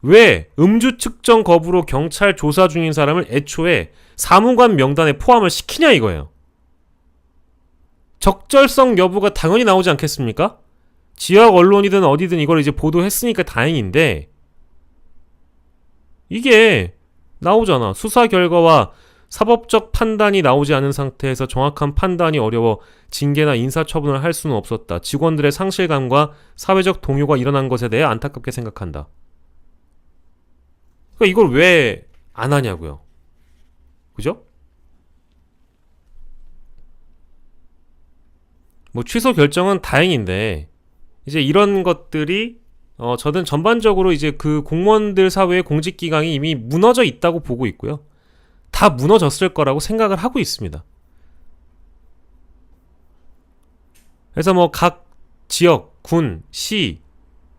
왜 음주 측정 거부로 경찰 조사 중인 사람을 애초에 사무관 명단에 포함을 시키냐 이거예요. 적절성 여부가 당연히 나오지 않겠습니까? 지역 언론이든 어디든 이걸 이제 보도했으니까 다행인데 이게 나오잖아. 수사 결과와 사법적 판단이 나오지 않은 상태에서 정확한 판단이 어려워 징계나 인사처분을 할 수는 없었다. 직원들의 상실감과 사회적 동요가 일어난 것에 대해 안타깝게 생각한다. 그러니까 이걸 왜 안 하냐고요. 그죠? 뭐 취소 결정은 다행인데 이제 이런 것들이 저는 전반적으로 이제 그 공무원들 사회의 공직기강이 이미 무너져 있다고 보고 있고요. 다 무너졌을 거라고 생각을 하고 있습니다. 그래서 뭐 각 지역, 군, 시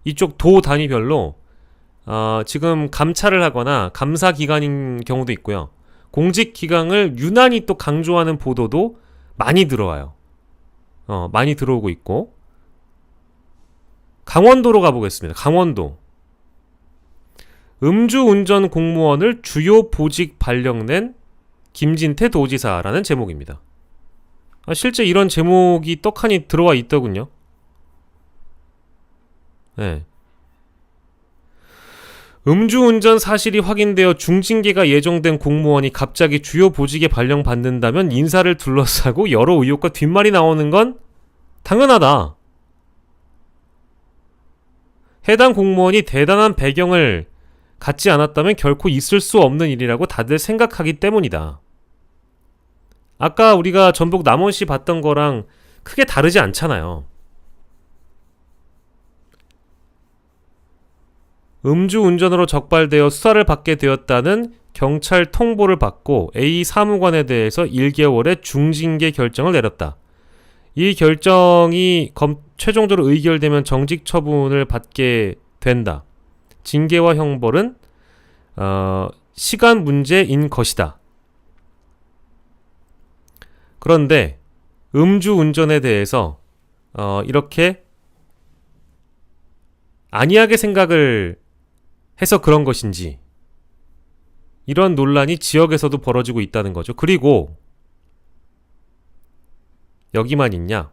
이쪽 도 단위별로 지금 감찰을 하거나 감사 기간인 경우도 있고요. 공직 기강을 유난히 또 강조하는 보도도 많이 들어와요. 많이 들어오고 있고, 강원도로 가보겠습니다. 강원도. 음주운전 공무원을 주요 보직 발령낸 김진태 도지사라는 제목입니다. 실제 이런 제목이 떡하니 들어와 있더군요. 네. 음주운전 사실이 확인되어 중징계가 예정된 공무원이 갑자기 주요 보직에 발령받는다면 인사를 둘러싸고 여러 의혹과 뒷말이 나오는 건 당연하다. 해당 공무원이 대단한 배경을 갖지 않았다면 결코 있을 수 없는 일이라고 다들 생각하기 때문이다. 아까 우리가 전북 남원시 봤던 거랑 크게 다르지 않잖아요. 음주운전으로 적발되어 수사를 받게 되었다는 경찰 통보를 받고 A 사무관에 대해서 1개월의 중징계 결정을 내렸다. 이 결정이 최종적으로 의결되면 정직 처분을 받게 된다. 징계와 형벌은 시간 문제인 것이다. 그런데 음주운전에 대해서 이렇게 안이하게 생각을 해서 그런 것인지 이런 논란이 지역에서도 벌어지고 있다는 거죠. 그리고 여기만 있냐?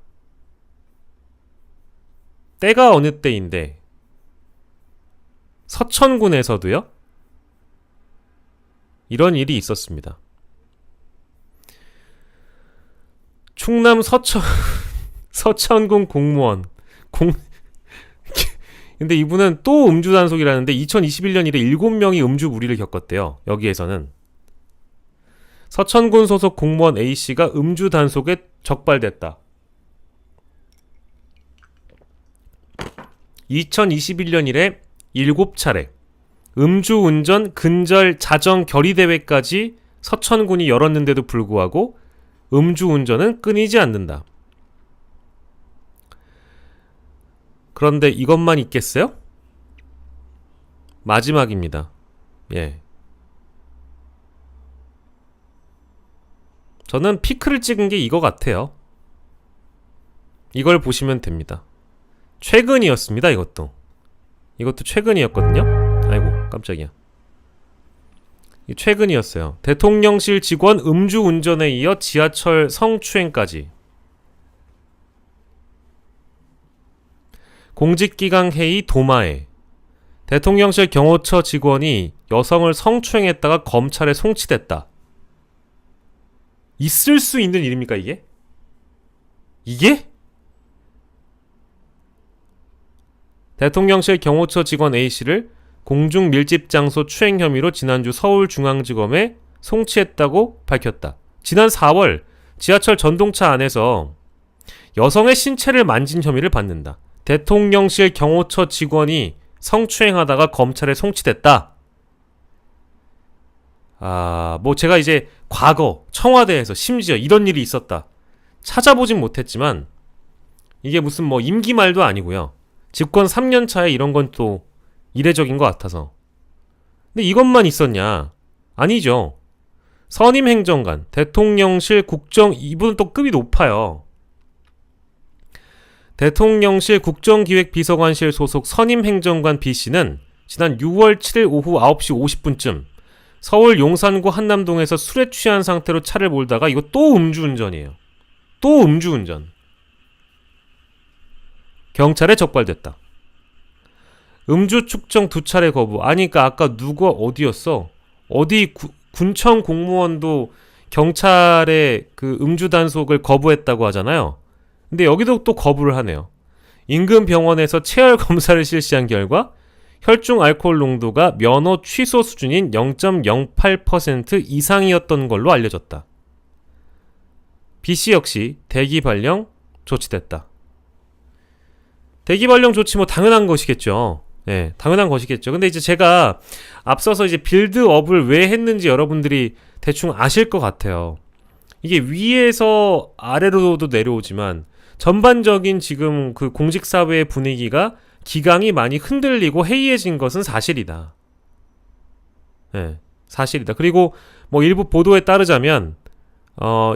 때가 어느 때인데 서천군에서도요? 이런 일이 있었습니다. 충남 서천군 공무원 근데 이분은 또 음주 단속이라는데 2021년 이래 7명이 음주 무리를 겪었대요. 여기에서는 서천군 소속 공무원 A씨가 음주 단속에 적발됐다. 2021년 이래 7차례 음주운전 근절 자정 결의대회까지 서천군이 열었는데도 불구하고 음주운전은 끊이지 않는다. 그런데 이것만 있겠어요? 마지막입니다. 예. 저는 피크를 찍은 게 이거 같아요. 이걸 보시면 됩니다. 최근이었습니다. 이것도 최근이었거든요. 아이고 깜짝이야. 최근이었어요. 대통령실 직원 음주운전에 이어 지하철 성추행까지. 공직기강 회의 도마에 대통령실 경호처 직원이 여성을 성추행했다가 검찰에 송치됐다. 있을 수 있는 일입니까 이게? 이게? 대통령실 경호처 직원 A씨를 공중 밀집 장소 추행 혐의로 지난주 서울중앙지검에 송치했다고 밝혔다. 지난 4월 지하철 전동차 안에서 여성의 신체를 만진 혐의를 받는다. 대통령실 경호처 직원이 성추행하다가 검찰에 송치됐다. 뭐 제가 이제 과거 청와대에서 심지어 이런 일이 있었다 찾아보진 못했지만 이게 무슨 뭐 임기 말도 아니고요. 집권 3년 차에 이런 건 또 이례적인 것 같아서. 근데 이것만 있었냐? 아니죠. 선임 행정관, 대통령실 국정, 이분은 또 급이 높아요. 대통령실 국정기획비서관실 소속 선임 행정관 B씨는 지난 6월 7일 오후 9시 50분쯤 서울 용산구 한남동에서 술에 취한 상태로 차를 몰다가 이거 또 음주운전이에요. 또 음주운전. 경찰에 적발됐다. 음주 측정 2차례 거부. 아니 그러니까 아까 누가 어디였어? 어디 군청 공무원도 경찰의 그 음주 단속을 거부했다고 하잖아요. 근데 여기도 또 거부를 하네요. 인근 병원에서 체열 검사를 실시한 결과 혈중 알코올 농도가 면허 취소 수준인 0.08% 이상이었던 걸로 알려졌다. B씨 역시 대기 발령 조치됐다. 대기 발령 조치 뭐 당연한 것이겠죠. 네, 당연한 것이겠죠. 근데 이제 제가 앞서서 이제 빌드업을 왜 했는지 여러분들이 대충 아실 것 같아요. 이게 위에서 아래로도 내려오지만 전반적인 지금 그 공직사회의 분위기가 기강이 많이 흔들리고 해이해진 것은 사실이다. 네, 사실이다. 그리고 뭐 일부 보도에 따르자면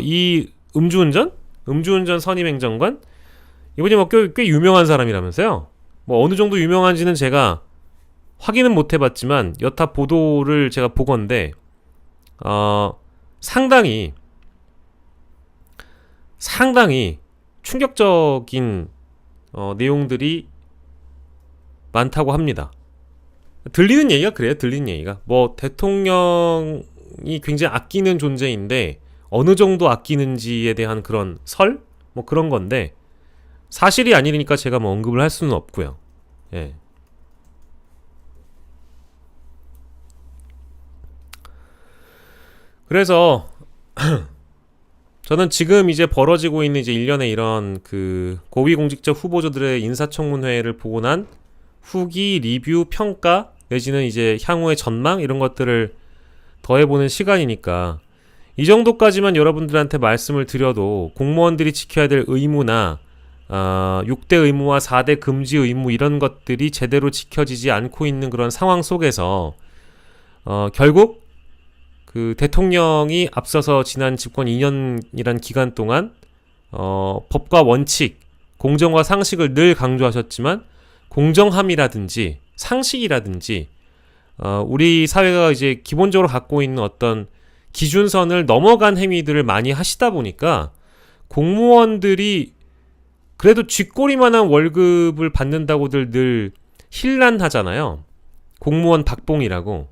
이 음주운전? 음주운전 선임행정관 이분이 뭐 꽤 유명한 사람이라면서요. 뭐 어느 정도 유명한지는 제가 확인은 못 해봤지만 여타 보도를 제가 보건데 상당히 충격적인 내용들이 많다고 합니다. 들리는 얘기가 그래요. 들리는 얘기가 뭐 대통령이 굉장히 아끼는 존재인데 어느 정도 아끼는지에 대한 그런 설? 뭐 그런 건데 사실이 아니니까 제가 뭐 언급을 할 수는 없고요. 예. 그래서 저는 지금 이제 벌어지고 있는 이제 일련의 이런 그 고위공직자 후보자들의 인사청문회를 보고 난 후기, 리뷰, 평가 내지는 이제 향후의 전망 이런 것들을 더해보는 시간이니까 이 정도까지만 여러분들한테 말씀을 드려도 공무원들이 지켜야 될 의무나 6대 의무와 4대 금지 의무 이런 것들이 제대로 지켜지지 않고 있는 그런 상황 속에서 결국 그 대통령이 앞서서 지난 집권 2년이란 기간 동안 법과 원칙, 공정과 상식을 늘 강조하셨지만 공정함이라든지 상식이라든지 우리 사회가 이제 기본적으로 갖고 있는 어떤 기준선을 넘어간 행위들을 많이 하시다 보니까 공무원들이 그래도 쥐꼬리만한 월급을 받는다고들 늘 힐난하잖아요. 공무원 박봉이라고.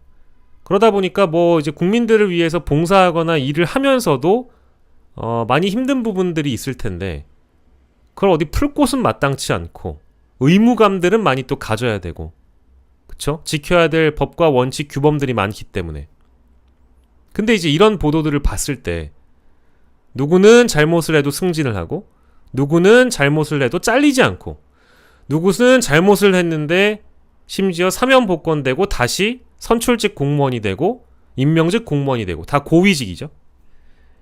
그러다 보니까 뭐 이제 국민들을 위해서 봉사하거나 일을 하면서도 많이 힘든 부분들이 있을 텐데 그걸 어디 풀 곳은 마땅치 않고 의무감들은 많이 또 가져야 되고 그쵸? 지켜야 될 법과 원칙 규범들이 많기 때문에 근데 이제 이런 보도들을 봤을 때 누구는 잘못을 해도 승진을 하고 누구는 잘못을 해도 잘리지 않고 누구는 잘못을 했는데 심지어 사면 복권되고 다시 선출직 공무원이 되고 임명직 공무원이 되고 다 고위직이죠.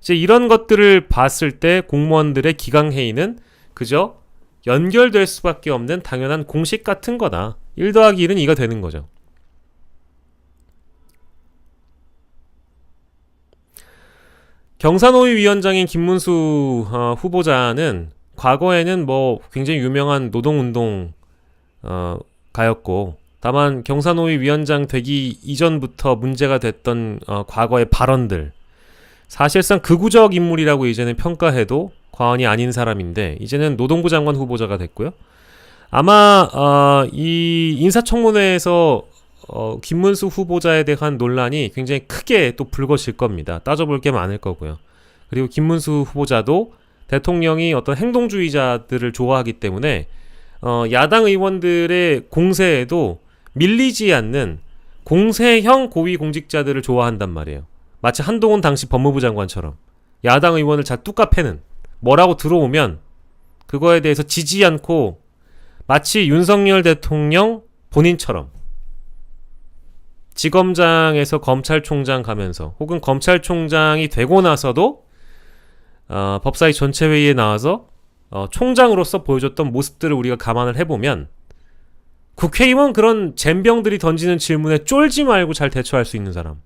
이제 이런 것들을 봤을 때 공무원들의 기강회의는 그저 연결될 수밖에 없는 당연한 공식 같은 거다. 1 더하기 1은 2가 되는 거죠. 경사노위 위원장인 김문수 후보자는 과거에는 뭐 굉장히 유명한 노동운동 가였고 다만 경사노위 위원장 되기 이전부터 문제가 됐던 과거의 발언들 사실상 극우적 인물이라고 이제는 평가해도 과언이 아닌 사람인데 이제는 노동부 장관 후보자가 됐고요. 아마 이 인사청문회에서 김문수 후보자에 대한 논란이 굉장히 크게 또 불거질 겁니다. 따져볼 게 많을 거고요. 그리고 김문수 후보자도 대통령이 어떤 행동주의자들을 좋아하기 때문에 야당 의원들의 공세에도 밀리지 않는 공세형 고위공직자들을 좋아한단 말이에요. 마치 한동훈 당시 법무부 장관처럼 야당 의원을 잘 뚝까 패는 뭐라고 들어오면 그거에 대해서 지지 않고 마치 윤석열 대통령 본인처럼 지검장에서 검찰총장 가면서 혹은 검찰총장이 되고 나서도 법사위 전체회의에 나와서 총장으로서 보여줬던 모습들을 우리가 감안을 해보면 국회의원 그런 젬병들이 던지는 질문에 쫄지 말고 잘 대처할 수 있는 사람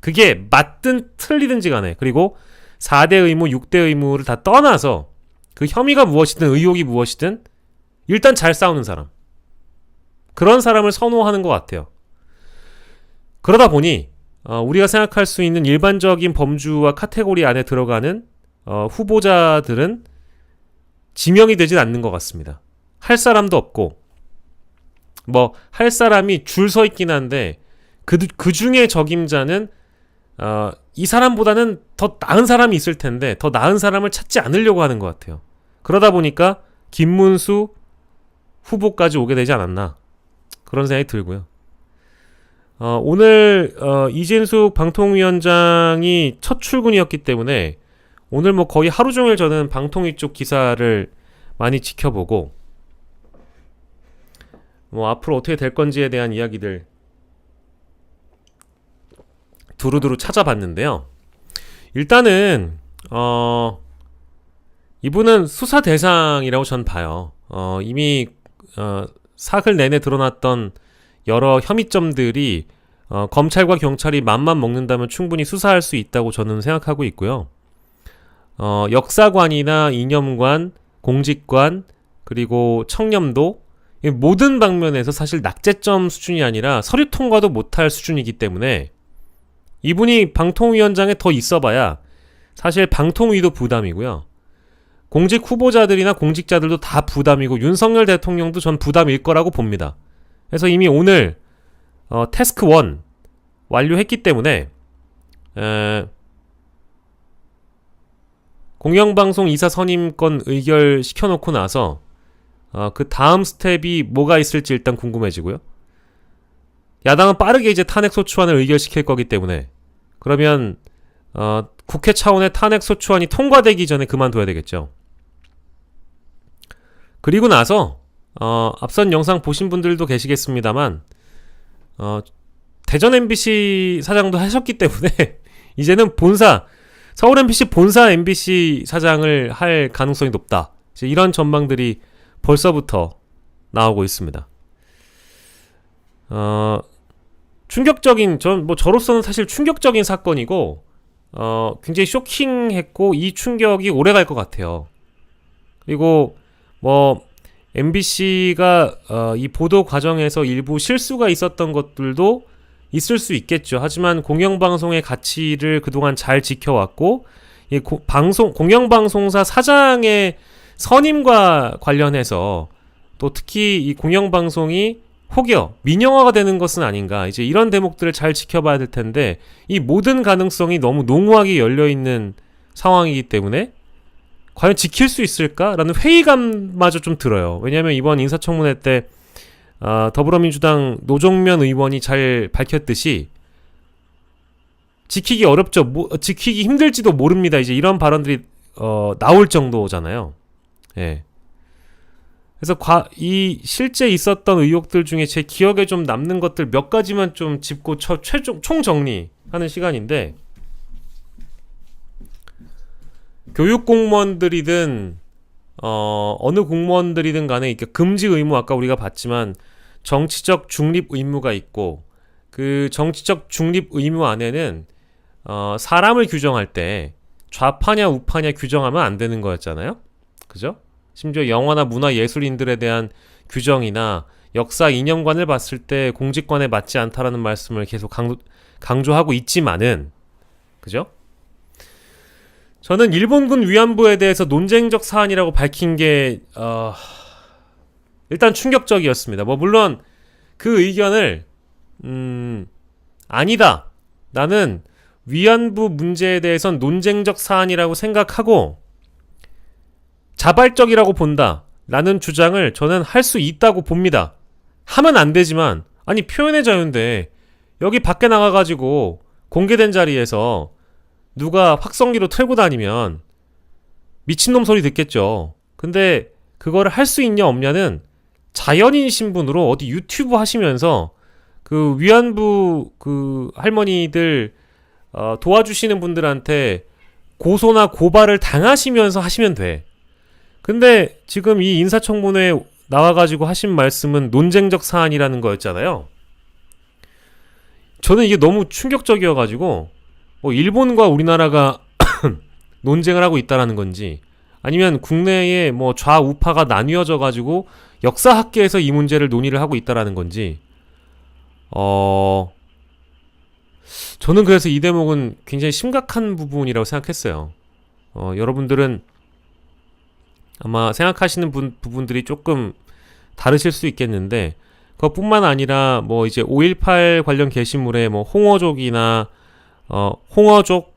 그게 맞든 틀리든지 간에 그리고 4대 의무, 6대 의무를 다 떠나서 그 혐의가 무엇이든 의혹이 무엇이든 일단 잘 싸우는 사람 그런 사람을 선호하는 것 같아요. 그러다 보니 우리가 생각할 수 있는 일반적인 범주와 카테고리 안에 들어가는 후보자들은 지명이 되진 않는 것 같습니다. 할 사람도 없고 뭐 할 사람이 줄 서 있긴 한데 그 중에 적임자는 이 사람보다는 더 나은 사람이 있을 텐데 더 나은 사람을 찾지 않으려고 하는 것 같아요. 그러다 보니까 김문수 후보까지 오게 되지 않았나 그런 생각이 들고요. 오늘 이진숙 방통위원장이 첫 출근이었기 때문에 오늘 뭐 거의 하루 종일 저는 방통위 쪽 기사를 많이 지켜보고 뭐 앞으로 어떻게 될 건지에 대한 이야기들 두루두루 찾아봤는데요. 일단은 이분은 수사 대상이라고 전 봐요. 이미 사흘 내내 드러났던 여러 혐의점들이 검찰과 경찰이 맘만 먹는다면 충분히 수사할 수 있다고 저는 생각하고 있고요. 역사관이나 이념관, 공직관, 그리고 청렴도 이 모든 방면에서 사실 낙제점 수준이 아니라 서류 통과도 못할 수준이기 때문에 이분이 방통위원장에 더 있어봐야 사실 방통위도 부담이고요. 공직 후보자들이나 공직자들도 다 부담이고 윤석열 대통령도 전 부담일 거라고 봅니다. 그래서 이미 오늘 태스크 1 완료했기 때문에 공영방송 이사 선임권 의결 시켜놓고 나서 그 다음 스텝이 뭐가 있을지 일단 궁금해지고요. 야당은 빠르게 이제 탄핵소추안을 의결시킬 거기 때문에 그러면 국회 차원의 탄핵소추안이 통과되기 전에 그만둬야 되겠죠. 그리고 나서 앞선 영상 보신 분들도 계시겠습니다만 대전 MBC 사장도 하셨기 때문에 이제는 서울 MBC 본사 MBC 사장을 할 가능성이 높다. 이제 이런 전망들이 벌써부터 나오고 있습니다. 충격적인 저로서는 사실 충격적인 사건이고 굉장히 쇼킹했고 이 충격이 오래 갈 것 같아요. 그리고 MBC가 이 보도 과정에서 일부 실수가 있었던 것들도 있을 수 있겠죠. 하지만 공영방송의 가치를 그동안 잘 지켜왔고 이 공영방송사 사장의 선임과 관련해서 또 특히 이 공영방송이 혹여 민영화가 되는 것은 아닌가, 이제 이런 대목들을 잘 지켜봐야 될 텐데 이 모든 가능성이 너무 농후하게 열려있는 상황이기 때문에 과연 지킬 수 있을까라는 회의감마저 좀 들어요. 왜냐하면 이번 인사청문회 때 더불어민주당 노종면 의원이 잘 밝혔듯이 지키기 어렵죠. 지키기 힘들지도 모릅니다. 이제 이런 발언들이 나올 정도잖아요. 예. 그래서 이 실제 있었던 의혹들 중에 제 기억에 좀 남는 것들 몇 가지만 좀 짚고 총 정리하는 시간인데, 교육 공무원들이든 어느 공무원들이든 간에 이렇게 금지 의무, 아까 우리가 봤지만 정치적 중립 의무가 있고, 그 정치적 중립 의무 안에는 사람을 규정할 때 좌파냐 우파냐 규정하면 안 되는 거였잖아요. 그죠? 심지어 영화나 문화 예술인들에 대한 규정이나 역사 이념관을 봤을 때 공직관에 맞지 않다라는 말씀을 계속 강조하고 있지만은, 그죠? 저는 일본군 위안부에 대해서 논쟁적 사안이라고 밝힌 게 일단 충격적이었습니다. 물론 그 의견을 아니다, 나는 위안부 문제에 대해선 논쟁적 사안이라고 생각하고 자발적이라고 본다 라는 주장을 저는 할 수 있다고 봅니다. 하면 안 되지만, 아니 표현의 자유인데 여기 밖에 나가가지고 공개된 자리에서 누가 확성기로 틀고 다니면 미친놈 소리 듣겠죠. 근데 그거를 할 수 있냐 없냐는 자연인 신분으로 어디 유튜브 하시면서 그 위안부 그 할머니들 도와주시는 분들한테 고소나 고발을 당하시면서 하시면 돼. 근데 지금 이 인사청문회에 나와가지고 하신 말씀은 논쟁적 사안이라는 거였잖아요. 저는 이게 너무 충격적이어가지고 일본과 우리나라가 논쟁을 하고 있다라는 건지, 아니면 국내에 좌우파가 나뉘어져가지고 역사학계에서 이 문제를 논의를 하고 있다라는 건지, 저는 그래서 이 대목은 굉장히 심각한 부분이라고 생각했어요. 여러분들은 아마 생각하시는 부분들이 조금 다르실 수 있겠는데, 그것뿐만 아니라 이제 5.18 관련 게시물에 홍어족이나 홍어족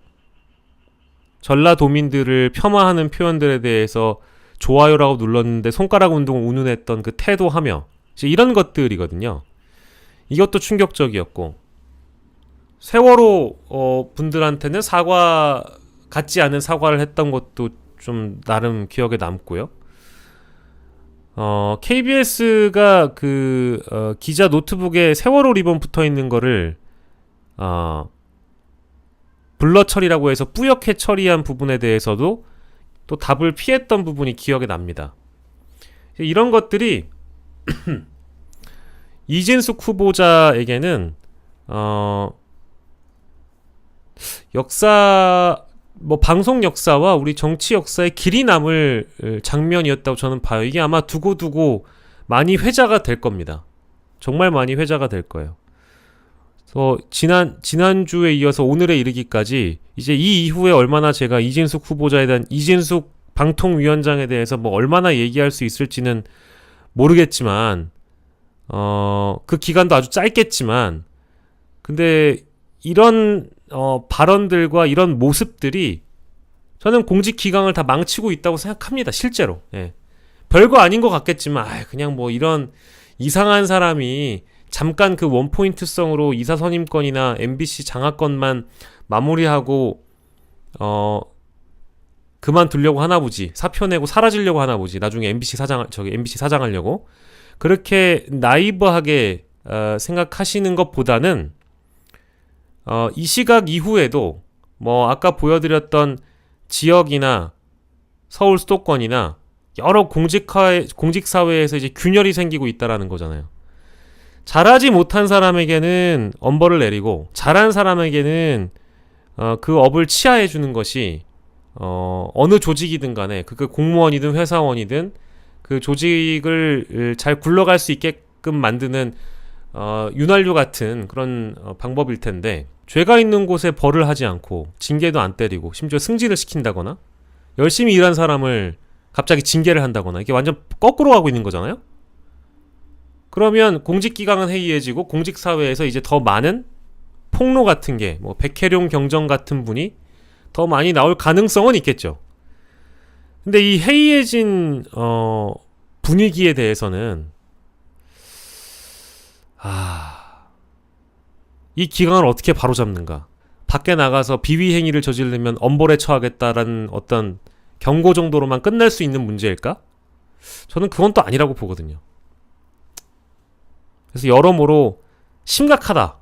전라도민들을 폄하하는 표현들에 대해서 좋아요라고 눌렀는데 손가락 운동을 운운했던 그 태도하며 이제 이런 것들이거든요. 이것도 충격적이었고, 세월호 분들한테는 같지 않은 사과를 했던 것도 좀 나름 기억에 남고요. KBS가 기자 노트북에 세월호 리본 붙어 있는 거를 블러 처리라고 해서 뿌옇게 처리한 부분에 대해서도 또 답을 피했던 부분이 기억에 납니다. 이런 것들이 이진숙 후보자에게는 역사 뭐 방송 역사와 우리 정치 역사의 길이 남을 장면이었다고 저는 봐요. 이게 아마 두고두고 많이 회자가 될 겁니다. 정말 많이 회자가 될 거예요. 그래서 지난주에 이어서 오늘에 이르기까지 이제 이 이후에 얼마나 제가 이진숙 후보자에 대한 이진숙 방통위원장에 대해서 뭐 얼마나 얘기할 수 있을지는 모르겠지만 그 기간도 아주 짧겠지만 근데 이런 발언들과 이런 모습들이 저는 공직 기강을 다 망치고 있다고 생각합니다. 실제로. 예. 별거 아닌 것 같겠지만 그냥 뭐 이런 이상한 사람이 잠깐 그 원포인트성으로 이사 선임권이나 MBC 장악권만 마무리하고 그만두려고 하나 보지. 사표 내고 사라지려고 하나 보지. 나중에 MBC 사장하려고. 그렇게 나이브하게 생각하시는 것보다는 이 시각 이후에도 뭐 아까 보여드렸던 지역이나 서울 수도권이나 여러 공직사회에서 이제 균열이 생기고 있다라는 거잖아요. 잘하지 못한 사람에게는 엄벌을 내리고 잘한 사람에게는 그 업을 치하해 주는 것이 어느 조직이든 간에 그 공무원이든 회사원이든 그 조직을 잘 굴러갈 수 있게끔 만드는 윤활유 같은 그런 방법일 텐데 죄가 있는 곳에 벌을 하지 않고 징계도 안 때리고 심지어 승진을 시킨다거나 열심히 일한 사람을 갑자기 징계를 한다거나 이게 완전 거꾸로 가고 있는 거잖아요. 그러면 공직기강은 해이해지고 공직사회에서 이제 더 많은 폭로 같은 게 뭐 백혜룡 경정 같은 분이 더 많이 나올 가능성은 있겠죠. 근데 이 해이해진 분위기에 대해서는 이 기강을 어떻게 바로잡는가? 밖에 나가서 비위 행위를 저지르면 엄벌에 처하겠다라는 어떤 경고 정도로만 끝날 수 있는 문제일까? 저는 그건 또 아니라고 보거든요. 그래서 여러모로 심각하다.